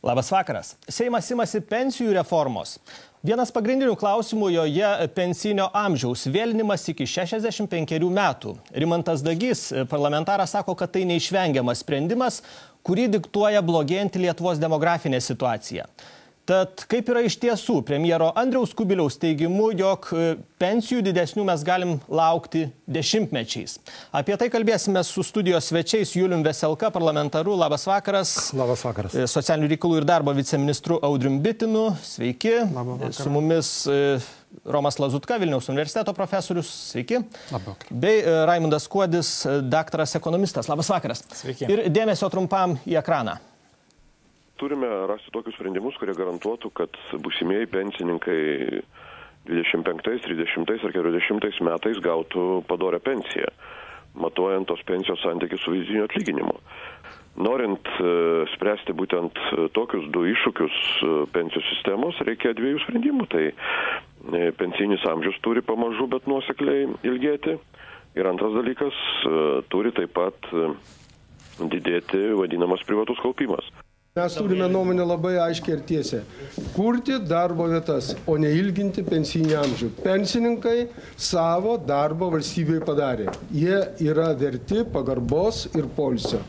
Labas vakaras. Seimas imasi pensijų reformos. Vienas pagrindinių klausimų joje pensinio amžiaus vėlinimas iki 65 metų. Rimantas Dagys, parlamentaras, sako, kad tai neišvengiamas sprendimas, kurį diktuoja blogėjanti Lietuvos demografinė situacija. Tad kaip yra iš tiesų, premjero Andriaus Kubiliaus teigimu, jog pensijų didesnių mes galim laukti dešimtmečiais. Apie tai kalbėsime su studijos svečiais Julium Veselka, parlamentaru. Labas vakaras. Labas vakaras. Socialinių reikalų ir darbo viceministru Audrium Bitinu. Sveiki. Su mumis Romas Lazutka, Vilniaus universiteto profesorius. Sveiki. Bei Raimundas Kuodis, daktaras ekonomistas. Labas vakaras. Sveiki. Ir dėmesio trumpam į ekraną. Turime rasti tokius sprendimus, kurie garantuotų, kad būsimieji pensininkai 25, 30 ar 40 metais gautų padorią pensiją, matuojant tos pensijos santykį su vidutiniu atlyginimu. Norint spręsti būtent tokius du iššūkius pensijų sistemos, reikia dviejų sprendimų. Tai pensinis amžius turi pamažu, bet nuosekliai ilgėti. Ir antras dalykas, turi taip pat didėti vadinamas privatus kaupimas. Mes turime nuomonę labai aiškiai ir tiesiai. Kurti darbo vietas, o ne ilginti pensinį amžių. Pensininkai savo darbą valstybėje padarė. Jie yra verti pagarbos ir poilsio.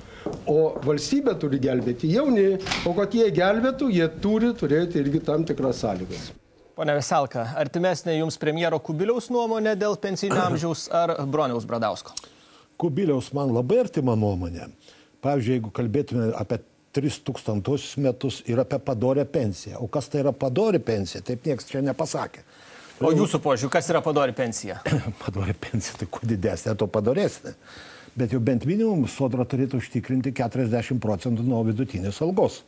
O valstybė turi gelbėti jauni, o kad jie gelbėtų, jie turi turėti irgi tam tikras sąlygas. Pone Veselka, artimesnė jums premjero Kubiliaus nuomonė dėl pensinio amžiaus ar Broniaus Bradausko? Kubiliaus man labai artima nuomonė. Pavyzdžiui, jeigu kalbėtume apie 3000 metus ir apie padorę pensiją. O kas tai yra padori pensija, taip niekas čia nepasakė. O jūsų požiūriu, kas yra padori pensija? Padori pensija, tai kuo didesnė, to padoresnė. Bet jau bent minimum sodra turėtų užtikrinti 40% nuo vidutinės algos.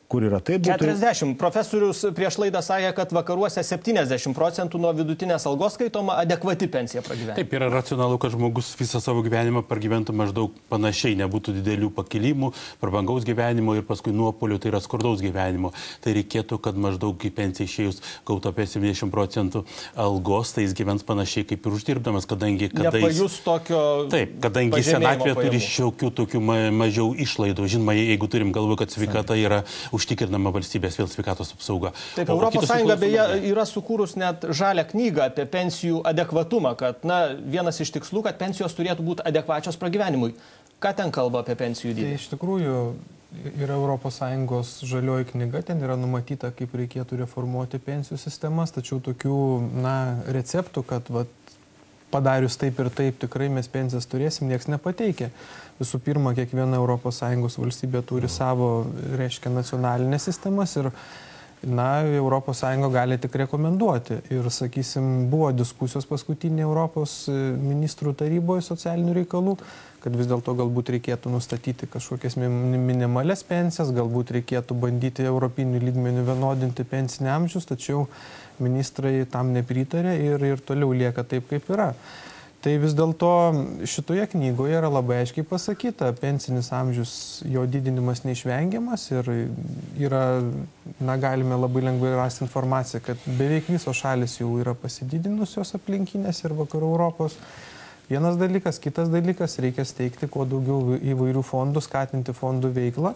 Kur yra tai būtų... 40. Profesorius prieš laidą sakė, kad vakaruose 70% nuo vidutinės algos skaitoma adekvati pensija pragyventi. Taip, yra racionalu, kad žmogus visą savo gyvenimą pragyventų maždaug panašiai, nebūtų didelių pakilimų, prabangaus gyvenimo ir paskui nuopolių, tai yra skurdaus gyvenimo. Tai reikėtų, kad maždaug į pensiją išėjus gautų apie 70% algos, tai jis gyvens panašiai kaip ir uždirbdamas, kadangi... Nepajus tokio... Taip, kadangi senatvėje turi šiokių tokių mažiau išlaidų. Žinoma, jeigu turim galvoje, kad sveikata yra užtikrinama valstybės vėl sveikatos apsauga. Taip, Europos Sąjunga beje yra sukūrus net žalią knygą apie pensijų adekvatumą, kad vienas iš tikslų, kad pensijos turėtų būti adekvačios pragyvenimui. Ką ten kalba apie pensijų dydį? Tai iš tikrųjų yra Europos Sąjungos žalioji knyga, ten yra numatyta, kaip reikėtų reformuoti pensijų sistemas, tačiau tokių receptų, kad padarius taip ir taip tikrai mes pensijas turėsim, nieks nepateikia. Visų pirma, kiekviena ES valstybė turi savo, reiškia, nacionalinės sistemas ir, ES gali tik rekomenduoti. Ir, sakysim, buvo diskusijos paskutinė Europos ministrų taryboje socialinių reikalų, kad vis dėlto galbūt reikėtų nustatyti kažkokias minimales pensijas, galbūt reikėtų bandyti europinių lygmenių vienodinti pensinį amžius, tačiau ministrai tam nepritarė ir toliau lieka taip, kaip yra. Tai vis dėlto šitoje knygoje yra labai aiškiai pasakyta, pensinis amžius, jo didinimas neišvengiamas ir yra, galime labai lengvai rasti informaciją, kad beveik visos šalis jau yra pasididinusios aplinkinės ir vakarų Europos. Vienas dalykas, kitas dalykas, reikia steigti kuo daugiau įvairių fondų, skatinti fondų veiklą,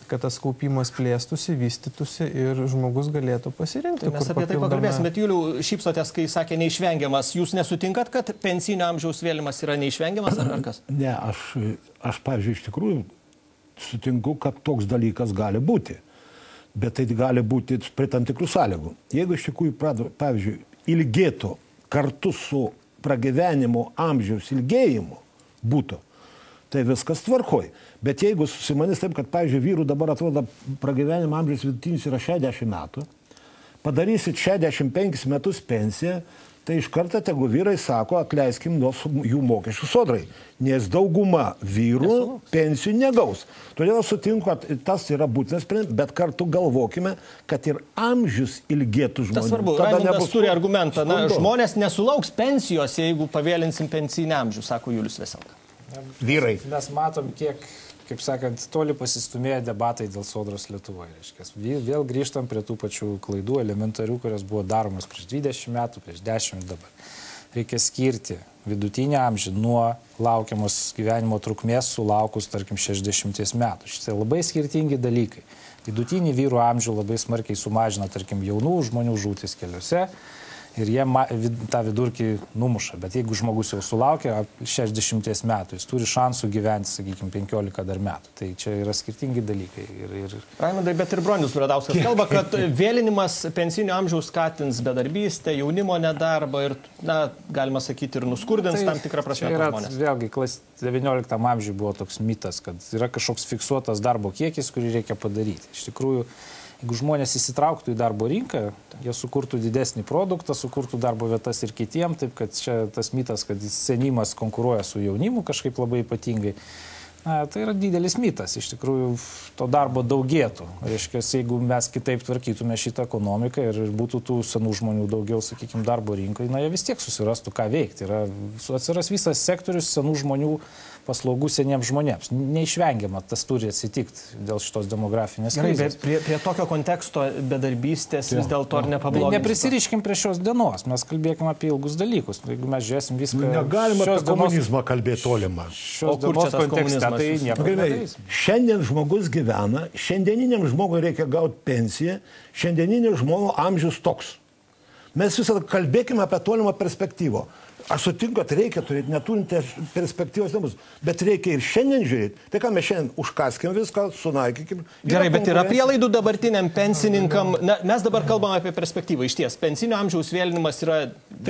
kad tas kaupimas plėstųsi, vystytųsi ir žmogus galėtų pasirinkti. Tai mes apie tai pakalbėsim, bet Juliau, šypsotės, kai sakė neišvengiamas. Jūs nesutinkat, kad pensinio amžiaus vėlimas yra neišvengiamas ar kas? Ne, aš pavyzdžiui, iš tikrųjų sutinku, kad toks dalykas gali būti. Bet tai gali būti prie tam tikrų sąlygų. Jeigu iš tikrųjų, pavyzdžiui, ilgėtų kartu su pragyvenimo amžiaus ilgėjimu būtų, tai viskas tvarkoj. Bet jeigu susimanys taip, kad, pavyzdžiui, vyrų dabar atrodo pragyvenimo amžiaus vidutinis yra 60 metų, padarysit 65 metus pensiją, tai iš karto tegu vyrai sako, atleiskim nuo jų mokesčių sodrai, nes dauguma vyrų pensijų negaus. Todėl aš sutinku, kad tas yra būtinas, bet kartu galvokime, kad ir amžius ilgėtų žmonių. Tas svarbu, Raimundas turi argumentą, žmonės nesulauks pensijos, jeigu pavėlinsim pensinį amžių, sako Julius Veselka. Vyrai. Mes matom, kiek, kaip sakant, toli pasistumėję debatai dėl sodros Lietuvoje. Vėl grįžtam prie tų pačių klaidų elementarių, kurios buvo daromas prieš 20 metų, prieš 10 dabar. reikia skirti vidutinį amžių nuo laukiamos gyvenimo trukmės sulaukus, tarkim, 60 metų. Šitai labai skirtingi dalykai. Vidutinį vyrų amžių labai smarkiai sumažina, tarkim, jaunų žmonių žūtis keliuose ir jie tą vidurkį numuša. Bet jeigu žmogus jau sulaukia 60 metų, jis turi šansų gyventi, sakykime, 15 dar metų. Tai čia yra skirtingi dalykai. Raimundai, bet ir Bronius Bradauskas kalba, kad vėlinimas pensinio amžiaus skatins bedarbystę, jaunimo nedarbą ir, na, galima sakyti, ir nuskurdins tam tikrą prasme žmonės. Vėlgi, 19 amžiuje buvo toks mitas, kad yra kažkoks fiksuotas darbo kiekis, kurį reikia padaryti. Iš tikrųjų, jeigu žmonės įsitrauktų į darbo rinką, jie sukurtų didesnį produktą, sukurtų darbo vietas ir kitiem, taip kad čia tas mitas, kad senimas konkuruoja su jaunimu kažkaip labai ypatingai. Tai yra didelis mitas, iš tikrųjų to darbo daugėtų. Reiškia, jeigu mes kitaip tvarkytume šitą ekonomiką ir būtų tų senų žmonių daugiau, sakykime, darbo rinkoje, jie vis tiek susirastų ką veikti. Atsiras visas sektorius senų žmonių paslaugų seniems žmonėms. Neišvengiama, tas turi atsitikti dėl šitos demografinės krizės. Gerai, bet prie tokio konteksto bedarbystės vis dėlto ar nepablogins? Neprisiriškim prie šios dienos, mes kalbėkime apie ilgus dalykus. Jeigu mes žiūrėsim viską... Negalima apie komunizmą kalbėti tolimą. Šios dienos kontekste tai nieko nedarysim. Šiandien žmogus gyvena, šiandieniniam žmogui reikia gauti pensiją, šiandieninio žmogo amžius toks. Mes visada kalbėkime apie tolimą perspektyvą. Aš sutinku, kad reikia turėti, neturint perspektyvos nebus, bet reikia ir šiandien žiūrėti. Tai ką mes šiandien užkaskim viską, sunaikykim. Gerai, bet yra prielaidų dabartiniam pensininkam. Na, mes dabar kalbame apie perspektyvą. Iš ties, pensinio amžiaus vėlinimas yra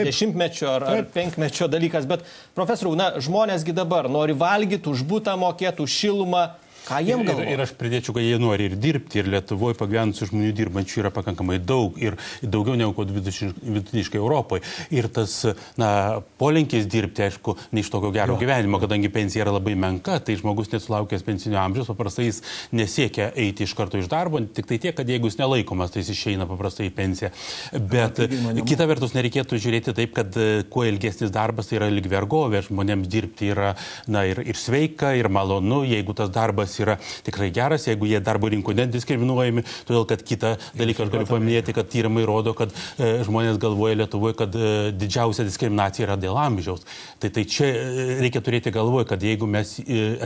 dešimtmečio ar penkmečio dalykas, bet profesoriau, na, žmonėsgi dabar nori valgyti, už butą mokėti, už šilumą. Ką jiem galvoja? Ir aš pridėčiau, kad jie nori ir dirbti, ir Lietuvoje pagyvenusių žmonių dirbančių yra pakankamai daug, ir daugiau negu vidutiniškai Europoje. Ir tas, na, polinkis dirbti, aišku, ne iš tokio gero gyvenimo, kadangi pensija yra labai menka, tai žmogus nesulaukęs pensinio amžiaus, paprastai jis nesiekia eiti iš karto iš darbo, tik tai tiek, kad jeigu jis nelaikomas, tai jis išeina paprastai į pensiją. Bet kita vertus nereikėtų žiūrėti taip, kad kuo ilgesnis darbas tai yra lyg vergovė, žmonėms dirbti yra, na, ir sveika, ir malonu, jeigu tas darbas yra tikrai geras, jeigu jie darbo rinkoje nediskriminuojami, todėl kad kitą dalyką aš galiu paminėti, kad tyrimai rodo, kad žmonės galvoja Lietuvoje, kad didžiausia diskriminacija yra dėl amžiaus. Tai čia reikia turėti galvoje, kad jeigu mes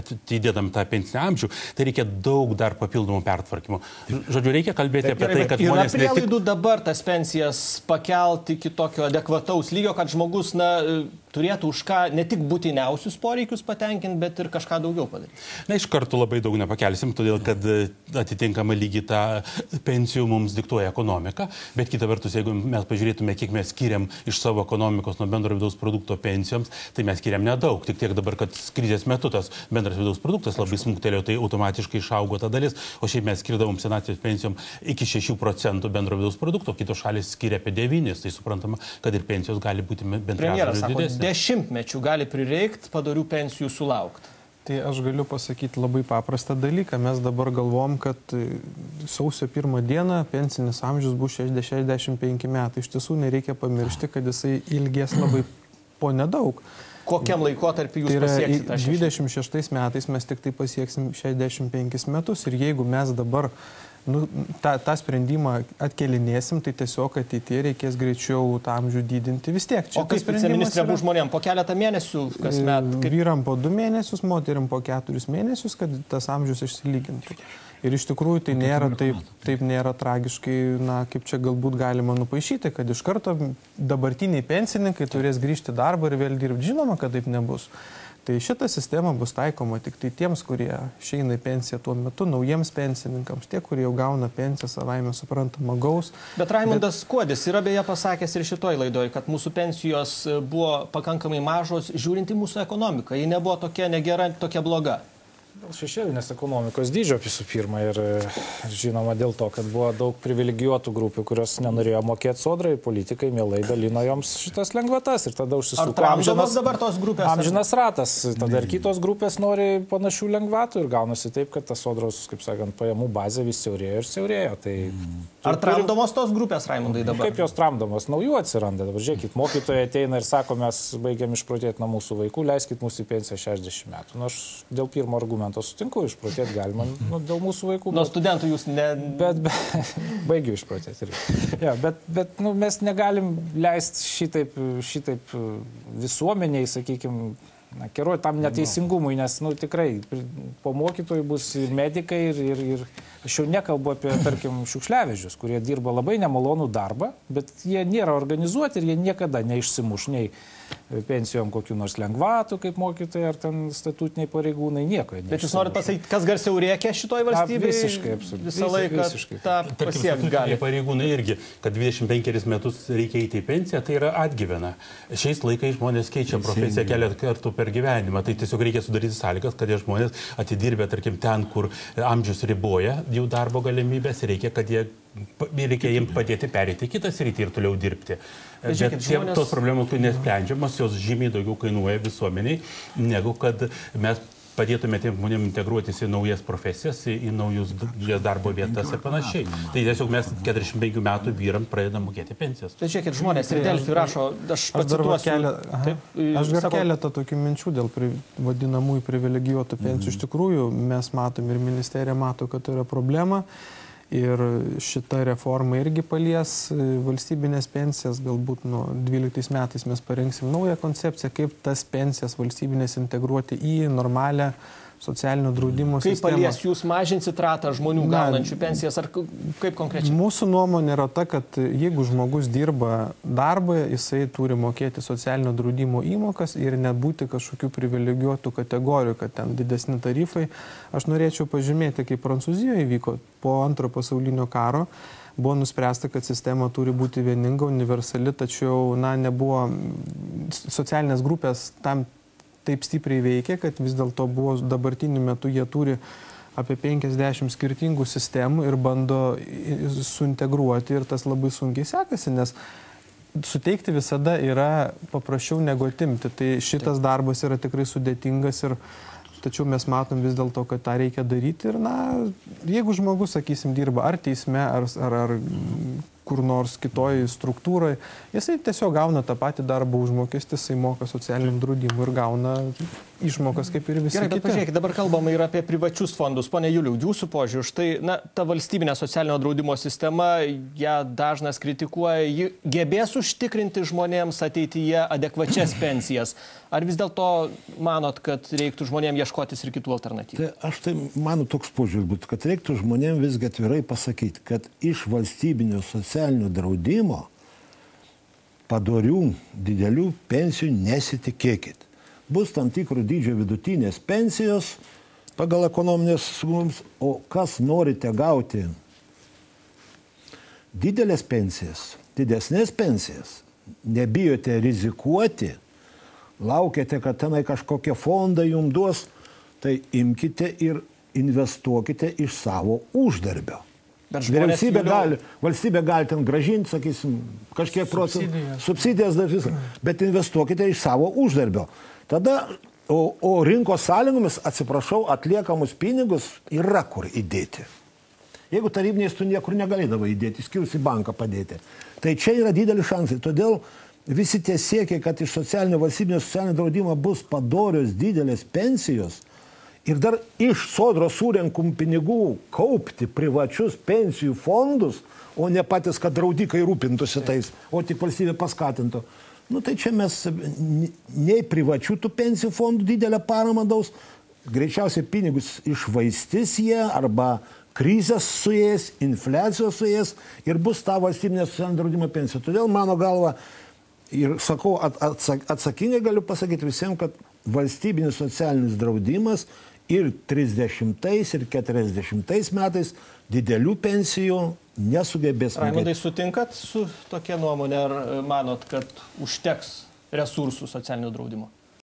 atidedam tą pensinį amžių, tai reikia daug dar papildomų pertvarkymų. Žodžiu, reikia kalbėti apie tai, kad žmonės... Yra prielaidų dabar tas pensijas pakelti iki tokio adekvataus lygio, kad žmogus, na, turėtų už ką ne tik būtiniausius poreikius patenkinti, bet ir kažką daugiau padaryti. Na, iš karto labai daug nepakelsim, todėl kad atitinkamą lygį tą pensijų mums diktuoja ekonomika, bet kita vertus, jeigu mes pažiūrėtume, kiek mes skiriam iš savo ekonomikos nuo bendro vidaus produkto pensijoms, tai mes skiriam nedaug. Tik tiek dabar, kad krizės metu tas bendras vidaus produktas labai smuktelėjo, tai automatiškai išaugo ta dalis, o šiaip mes skirdavom senatvės pensijom iki 6% bendro vidaus produkto, kitos šalis skiria apie 9%, tai suprantama, kad ir pensijos gali būti bent trečdaliu didesnės. Dešimtmečių gali prireikti padorių pensijų sulaukti. Tai aš galiu pasakyti labai paprastą dalyką. Mes dabar galvom, kad sausio 1 dieną pensinis amžius bus 65 metai. Iš tiesų nereikia pamiršti, kad jisai ilgės labai po nedaug. Kokiam laikotarpiu jūs pasieksite? 26 metais mes tik tai pasieksim 65 metus ir jeigu mes dabar tą sprendimą atkelinėsim, tai tiesiog ateityje reikės greičiau tą amžių didinti vis tiek. O kaip viceministrė bus žmonėm? Po keletą mėnesių kasmet? Vyram po 2 mėnesius, moterim po 4 mėnesius, kad tas amžius išsilygintų. Ir iš tikrųjų tai nėra taip nėra tragiškai, na, kaip čia galbūt galima nupaišyti, kad iš karto dabartiniai pensininkai turės grįžti darbą ir vėl dirbti. Žinoma, kad taip nebus. Tai šita sistema bus taikoma tik tai tiems, kurie išeina į pensiją tuo metu, naujiems pensininkams, tie, kurie jau gauna pensiją savaime suprantama gaus. Bet Raimundas Kuodis yra beje pasakęs ir šitoj laidoj, kad mūsų pensijos buvo pakankamai mažos, žiūrint į mūsų ekonomiką. Ji nebuvo tokia negera, tokia bloga. Dėl šešėlinės ekonomikos dydžio visų pirma ir žinoma dėl to, kad buvo daug privilegijuotų grupių, kurios nenorėjo mokėti sodrai, politikai mielai dalino joms šitas lengvatas ir tada užsisuko amžinas ratas. Tada ir kitos grupės nori panašių lengvatų ir gaunasi taip, kad tas sodros, kaip sakant, pajamų bazė vis siaurėjo ir siaurėjo. Tai ar tramdomos tos grupės, Raimundai, dabar? Kaip jos tramdomos? Naujų atsiranda. Dabar žiūrėkit, mokytojai ateina ir sako, mes baigiam išprotėti nuo mūsų vaikų, leiskit mūsų į pensiją 60 metų. Nu, aš dėl pirmo argumento argumento sutinku, išprotėti galima dėl mūsų vaikų. Nuo studentų jūs ne... Bet baigiu išprotėti. Ja, bet mes negalim leisti šitaip visuomeniai, sakykime, keruoti tam neteisingumui, nes tikrai po mokytojų bus ir medikai ir aš jau nekalbu apie, tarkim, šiukšliavežius, kurie dirba labai nemalonų darbą, bet jie nėra organizuoti ir jie niekada neišsimuš nei pensijom kokių nors lengvatų, kaip mokytojai, ar ten statutiniai pareigūnai, nieko. Bet jūs norit pasakyti, kas garsiau rėkia šitoje valstybėje? Visiškai, absoliučiai. Visą laiką tą pasiekti gali. Pareigūnai irgi, kad 25 metus reikia įti į pensiją, tai yra atgyvena. Šiais laikais žmonės keičia profesiją keletą kartų per gyvenimą, tai tiesiog reikia sudaryti sąlygas, kad jie žmonės atidirbė, tarkim, ten, kur amžius riboja jų darbo galimybės, reikia jiems padėti perėti į kitą sritį ir toliau dirbti. Bet tos problemos nesprendžiamas, jos žymiai daugiau kainuoja visuomeniai, negu kad mes padėtume tiem žmonėm integruotis į naujas profesijas, į naujus darbo vietas ir panašiai. Tai tiesiog mes 45 metų vyram pradedam mokėti pensijas. Tai žiūrėkit, žmonės ir Delfi rašo, aš pacituosiu. Aš dar keletą tokių minčių dėl vadinamųjų privilegijuotų pensijų. Iš tikrųjų, mes matom ir ministerija mato, kad tai yra problema. Ir šita reforma irgi palies valstybinės pensijas, galbūt nuo 12 metais mes parengsim naują koncepciją, kaip tas pensijas valstybinės integruoti į normalią socialinio draudimo sistemą. Kaip palies, jūs mažinsit ratą žmonių gaunančių pensijas, ar kaip konkrečiai? Mūsų nuomonė yra ta, kad jeigu žmogus dirba darbą, jisai turi mokėti socialinio draudimo įmokas ir nebūti kažkokių privilegijuotų kategorijų, kad ten didesni tarifai. Aš norėčiau pažymėti, kaip Prancūzijoje vyko po Antrojo pasaulinio karo. Buvo nuspręsta, kad sistema turi būti vieninga, universali, tačiau nebuvo socialinės grupės tam taip stipriai veikia, kad vis dėlto buvo dabartiniu metu jie turi apie 50 skirtingų sistemų ir bando suintegruoti ir tas labai sunkiai sekasi, nes suteikti visada yra paprasčiau negu atimti. Tai šitas darbas yra tikrai sudėtingas tačiau mes matom vis dėlto, kad tą reikia daryti ir jeigu žmogus, sakysim, dirba ar teisme, ar kur nors kitoj struktūrai, jisai tiesiog gauna tą patį darbo užmokestį, jisai moka socialiniam draudimui ir gauna išmokas kaip ir visi kiti. Bet pažiūrėkite, dabar kalbama ir apie privačius fondus. Pone Juliau, jūsų požiūriu, štai ta valstybinė socialinio draudimo sistema, ją dažnas kritikuoja, ji gebės užtikrinti žmonėms ateityje adekvačias pensijas. Ar vis dėlto manot, kad reiktų žmonėms ieškotis ir kitų alternatyvų? Aš tai mano toks požiūris būtų, kad reiktų žmonėms visgi atvirai pasakyti, kad iš valstybinio socialinio draudimo padorių didelių pensijų nesitikėkit. Bus tam tikrų dydžio vidutinės pensijos pagal ekonominės sumoms, o kas norite gauti didelės pensijas, didesnės pensijas, nebijote rizikuoti, laukiate, kad tenai kažkokie fondai jums duos, tai imkite ir investuokite iš savo uždarbio. Valstybė gali ten grąžinti, sakysim, kažkiek procentų, subsidijas dar visą, bet investuokite iš savo uždarbio. Tada, o rinkos sąlygomis, atsiprašau, atliekamus pinigus yra kur įdėti. Jeigu tarybiniais tu niekur negalėdavo įdėti, skirus į banką padėti. Tai čia yra dideli šansai. Todėl visi tie siekiai, kad iš socialinio valstybinio socialinio draudimo bus padorios didelės pensijos ir dar iš sodros surenkum pinigų kaupti privačius pensijų fondus, o ne patys, kad draudikai rūpintųsi tais, o tik valstybė paskatintų. Tai čia mes nei privačių tų pensijų fondų didelę paramą daus, greičiausiai pinigus išvaistys jie arba krizės su jais, infliacijos su jais ir bus ta valstybinė socialinio draudimo pensija. Todėl mano galva, ir sakau, atsakingai galiu pasakyti visiems, kad valstybinis socialinis draudimas ir 30 ir 40 metais didelių pensijų nesugebės mokėti. Raimundai, sutinkat su tokia nuomonė, ar manot, kad užteks resursų socialinio draudimo?